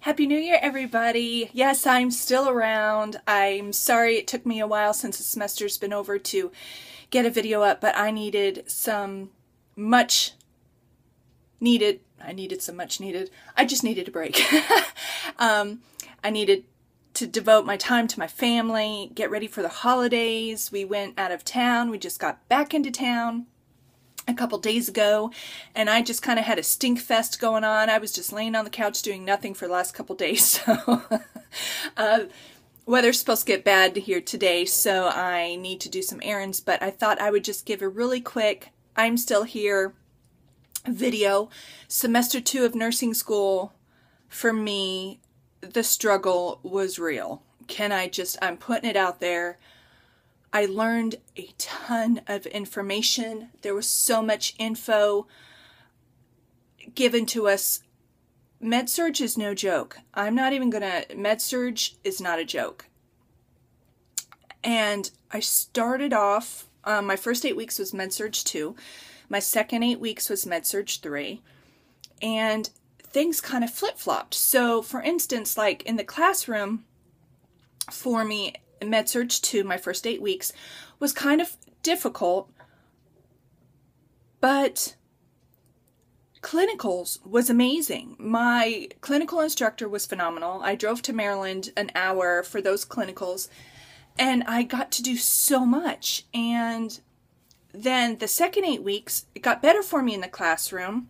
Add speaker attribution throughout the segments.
Speaker 1: Happy New Year, everybody. Yes, I'm still around. I'm sorry it took me a while since the semester's been over to get a video up, but I needed some much needed, I just needed a break. I needed to devote my time to my family, get ready for the holidays. We went out of town. We just got back into town a couple days ago, and I just kind of had a stink fest going on. I was just laying on the couch doing nothing for the last couple days. So weather's supposed to get bad here today, so I need to do some errands, but I thought I would just give a really quick I'm still here video. Semester 2 of nursing school, for me, the struggle was real. I'm putting it out there. I learned a ton of information. There was so much info given to us. Med-surg is no joke. Med-surg is not a joke. And I started off, my first 8 weeks was Med-surg 2. My second 8 weeks was Med-surg 3. And things kind of flip-flopped. So, for instance, like in the classroom, for me, Med-surg 2, my first 8 weeks, was kind of difficult, but clinicals was amazing. My clinical instructor was phenomenal. I drove to Maryland an hour for those clinicals, and I got to do so much. And then the second 8 weeks, it got better for me in the classroom.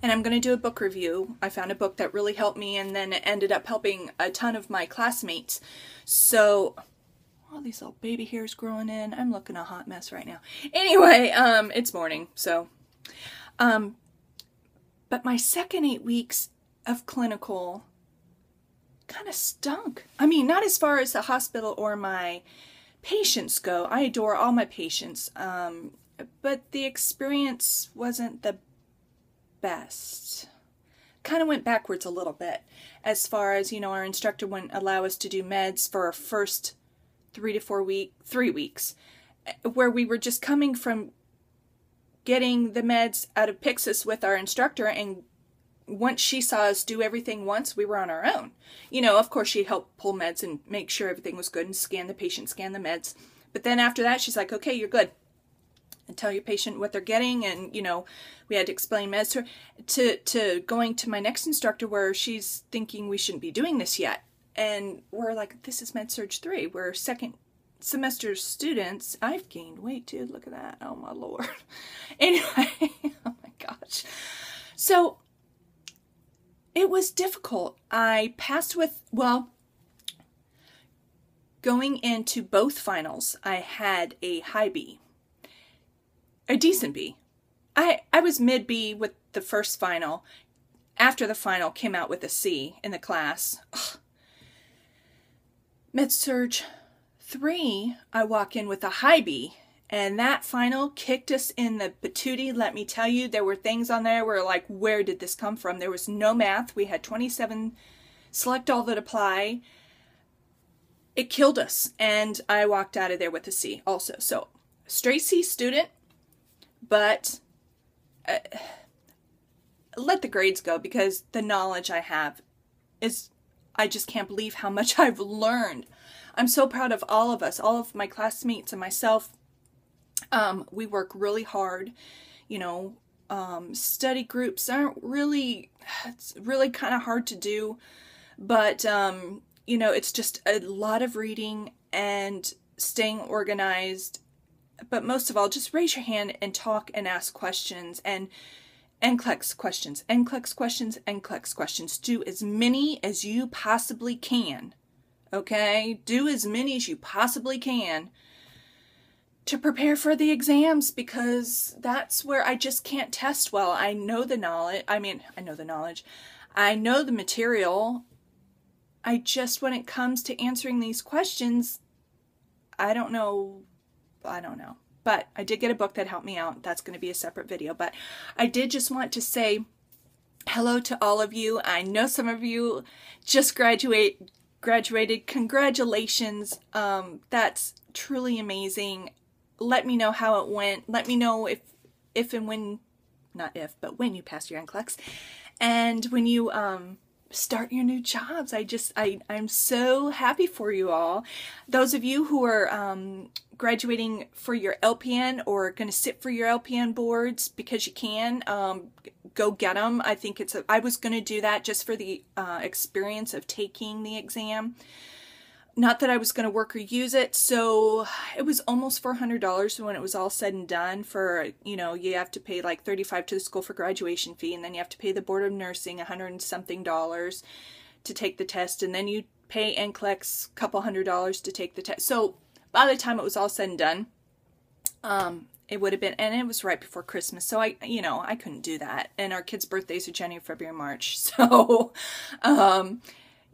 Speaker 1: And I'm going to do a book review. I found a book that really helped me, and then it ended up helping a ton of my classmates. So, all these little baby hairs growing in. I'm looking a hot mess right now. Anyway, it's morning, so. But my second 8 weeks of clinical kind of stunk. I mean, not as far as the hospital or my patients go. I adore all my patients. But the experience wasn't the best. Kind of went backwards a little bit as far as, our instructor wouldn't allow us to do meds for our first 3 weeks, where we were just coming from getting the meds out of Pyxis with our instructor, and once she saw us do everything once, we were on our own. Of course, she helped pull meds and make sure everything was good and scan the patient, scan the meds. But then after that, she's like, okay, you're good. And tell your patient what they're getting, and we had to explain meds to going to my next instructor, where she's thinking we shouldn't be doing this yet, and we're like, this is Med-surg 3, we're second semester students. I've gained weight too, look at that, oh my lord. Anyway, oh my gosh, so it was difficult. I passed with, going into both finals, I had a high B. A decent B. I was mid B with the first final. After the final, came out with a C in the class. Ugh. Med-surg 3, I walk in with a high B, and that final kicked us in the patootie. Let me tell you, there were things on there where like, where did this come from? There was no math. We had 27 select all that apply. It killed us, and I walked out of there with a C also. So, straight C student. But let the grades go, because the knowledge I have is, I just can't believe how much I've learned. I'm so proud of all of us, all of my classmates and myself. We work really hard. Study groups aren't really, it's really kind of hard to do. But, it's just a lot of reading and staying organized. But most of all, just raise your hand and talk and ask questions, and NCLEX questions, NCLEX questions, NCLEX questions. Do as many as you possibly can, okay? Do as many as you possibly can to prepare for the exams, because that's where I just can't test well. I know the knowledge. I know the knowledge. I know the material. I just, when it comes to answering these questions, I don't know. But I did get a book that helped me out. That's going to be a separate video. But I did just want to say hello to all of you. I know some of you just graduated. Congratulations. That's truly amazing. Let me know how it went. Let me know if and when, not if, but when you pass your NCLEX. And when you start your new jobs. I'm so happy for you all. Those of you who are graduating for your LPN or going to sit for your LPN boards because you can, go get them. I think I was going to do that just for the experience of taking the exam. Not that I was going to work or use it, so it was almost $400 when it was all said and done for, you know, you have to pay like $35 to the school for graduation fee, and then you have to pay the Board of Nursing $100 and something to take the test, and then you pay NCLEX a couple $100 to take the test. So by the time it was all said and done, it would have been, and it was right before Christmas, so I couldn't do that. And our kids' birthdays are January, February, March, so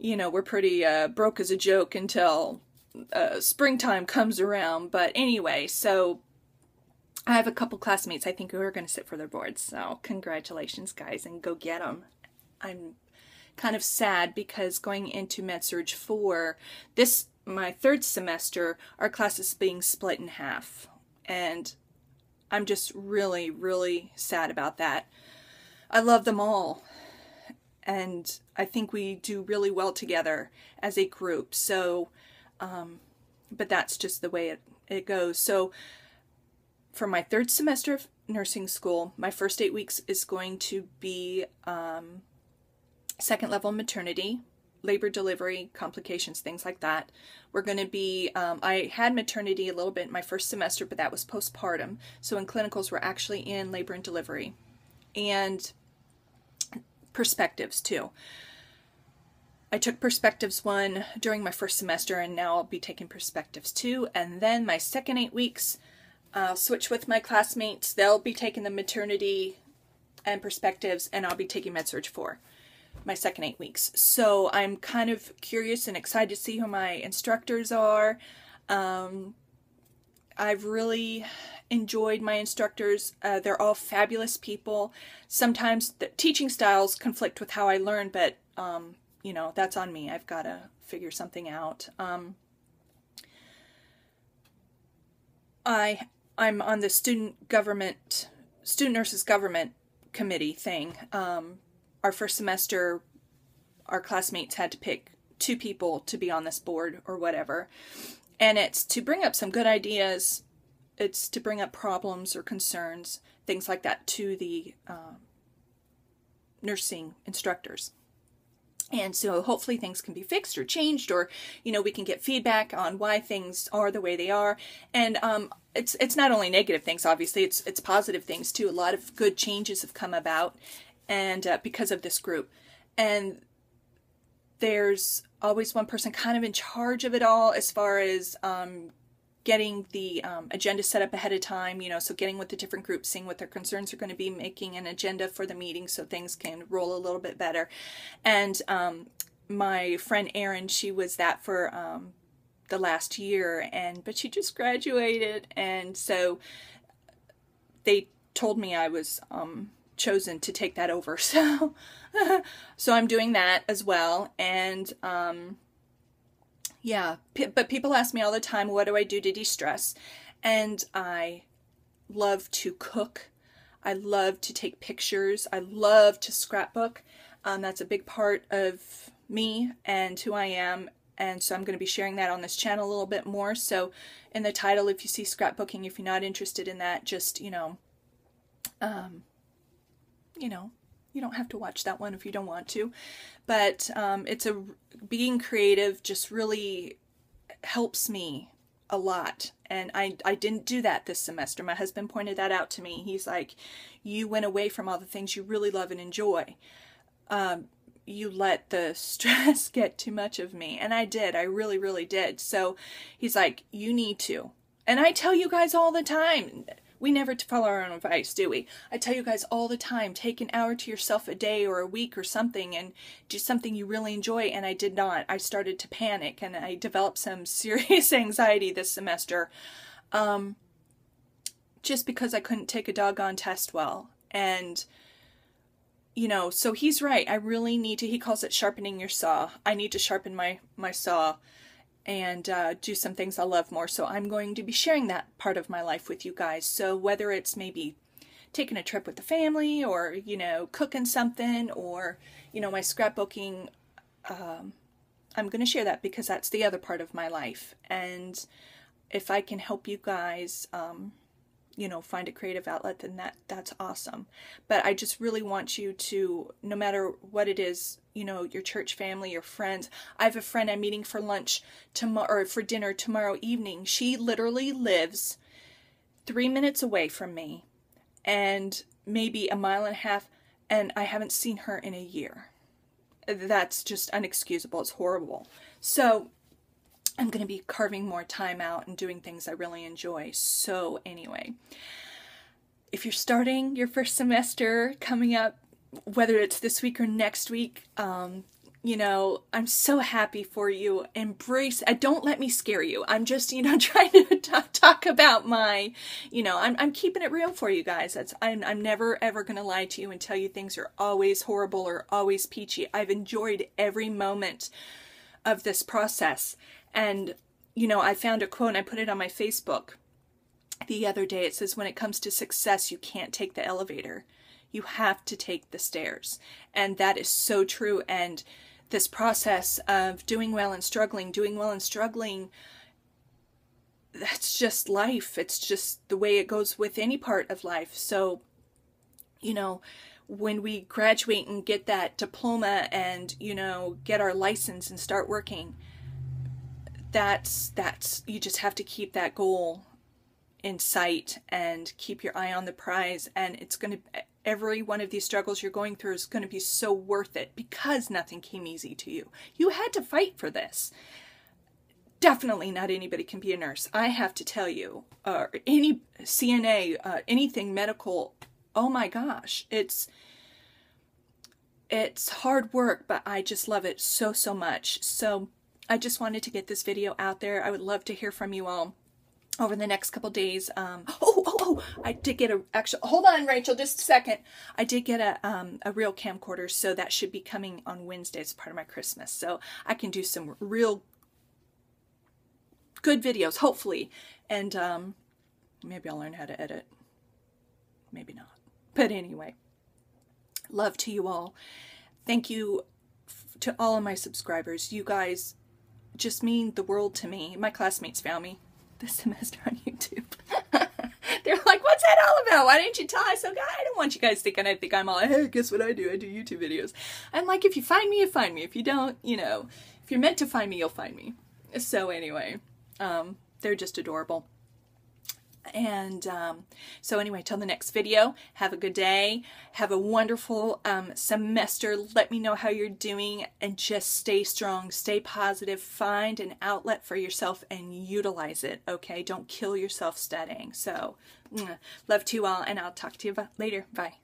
Speaker 1: we're pretty broke as a joke until springtime comes around. But anyway, so I have a couple classmates I think who are going to sit for their boards. So congratulations, guys, and go get them. I'm kind of sad because going into Med-surg 4, my third semester, our class is being split in half. And I'm just really, really sad about that. I love them all. And I think we do really well together as a group. So, but that's just the way it goes. So for my third semester of nursing school, my first 8 weeks is going to be second level maternity, labor, delivery, complications, things like that. We're going to be, I had maternity a little bit in my first semester, but that was postpartum. So in clinicals, we're actually in labor and delivery. And perspectives too. I took perspectives 1 during my first semester, and now I'll be taking perspectives 2. And then my second 8 weeks, I'll switch with my classmates. They'll be taking the maternity and perspectives, and I'll be taking Med-surg 4, my second 8 weeks. So I'm kind of curious and excited to see who my instructors are. I've really enjoyed my instructors. They're all fabulous people. Sometimes the teaching styles conflict with how I learn, but that's on me. I've got to figure something out. I'm on the student nurses government committee thing. Our first semester, our classmates had to pick 2 people to be on this board or whatever. And it's to bring up some good ideas. It's to bring up problems or concerns, things like that, to the nursing instructors. And so hopefully things can be fixed or changed, or, we can get feedback on why things are the way they are. And it's not only negative things, obviously, it's positive things too. A lot of good changes have come about, and because of this group. And there's always one person kind of in charge of it all, as far as getting the agenda set up ahead of time, so getting with the different groups, seeing what their concerns are going to be, making an agenda for the meeting so things can roll a little bit better. And my friend Erin, she was that for the last year, but she just graduated, and so they told me I was chosen to take that over. So so I'm doing that as well. And yeah, but people ask me all the time, what do I do to de-stress? And I love to cook. I love to take pictures. I love to scrapbook. That's a big part of me and who I am. And so I'm going to be sharing that on this channel a little bit more. So in the title, if you see scrapbooking, if you're not interested in that, just, you don't have to watch that one if you don't want to. But being creative just really helps me a lot. And I didn't do that this semester. My husband pointed that out to me. He's like, you went away from all the things you really love and enjoy. You let the stress get too much of me. And I did. I really, really did. So he's like, you need to. And I tell you guys all the time, we never follow our own advice, do we? I tell you guys all the time, take an hour to yourself a day or a week or something and do something you really enjoy. And I did not. I started to panic, and I developed some serious anxiety this semester just because I couldn't take a doggone test well. And, so he's right. I really need to, he calls it sharpening your saw. I need to sharpen my saw and do some things I love more. So I'm going to be sharing that part of my life with you guys. So whether it's maybe taking a trip with the family, or, cooking something, or, my scrapbooking I'm going to share that because that's the other part of my life. And if I can help you guys, you know, find a creative outlet, then that's awesome. But I just really want you to, no matter what it is, you know, your church family, your friends. I have a friend I'm meeting for lunch tomorrow, or for dinner tomorrow evening. She literally lives 3 minutes away from me and maybe a mile and a half, and I haven't seen her in a year. That's just unexcusable. It's horrible. So I'm going to be carving more time out and doing things I really enjoy. So anyway, if you're starting your first semester coming up, whether it's this week or next week, you know, I'm so happy for you. Embrace, don't let me scare you. I'm just, you know, trying to talk about my, you know, I'm keeping it real for you guys. I'm never ever going to lie to you and tell you things are always horrible or always peachy. I've enjoyed every moment of this process. And, you know, I found a quote and I put it on my Facebook the other day. It says, when it comes to success, you can't take the elevator. You have to take the stairs. And that is so true. And this process of doing well and struggling, that's just life. It's just the way it goes with any part of life. So, you know, when we graduate and get that diploma and, you know, get our license and start working, that's, you just have to keep that goal in sight and keep your eye on the prize. And it's going to, every one of these struggles you're going through is going to be so worth it because nothing came easy to you. You had to fight for this. Definitely not anybody can be a nurse. I have to tell you, any CNA, anything medical, oh my gosh, it's hard work, but I just love it so, so much. So I just wanted to get this video out there. I would love to hear from you all over the next couple days. I did get hold on, Rachel, just a second. I did get a real camcorder, so that should be coming on Wednesday as part of my Christmas. So I can do some real good videos, hopefully. And maybe I'll learn how to edit. Maybe not. But anyway, love to you all. Thank you to all of my subscribers. You guys just mean the world to me. My classmates found me this semester on YouTube. They're like, what's that all about? Why didn't you tell us? So I don't want you guys thinking I think I'm all, hey, guess what I do? I do YouTube videos. I'm like, if you find me, you find me. If you don't, you know, if you're meant to find me, you'll find me. So anyway, they're just adorable. And so anyway, till the next video, have a good day. Have a wonderful semester. Let me know how you're doing and just stay strong, stay positive. Find an outlet for yourself and utilize it, okay? Don't kill yourself studying. So love to you all, and I'll talk to you later. Bye.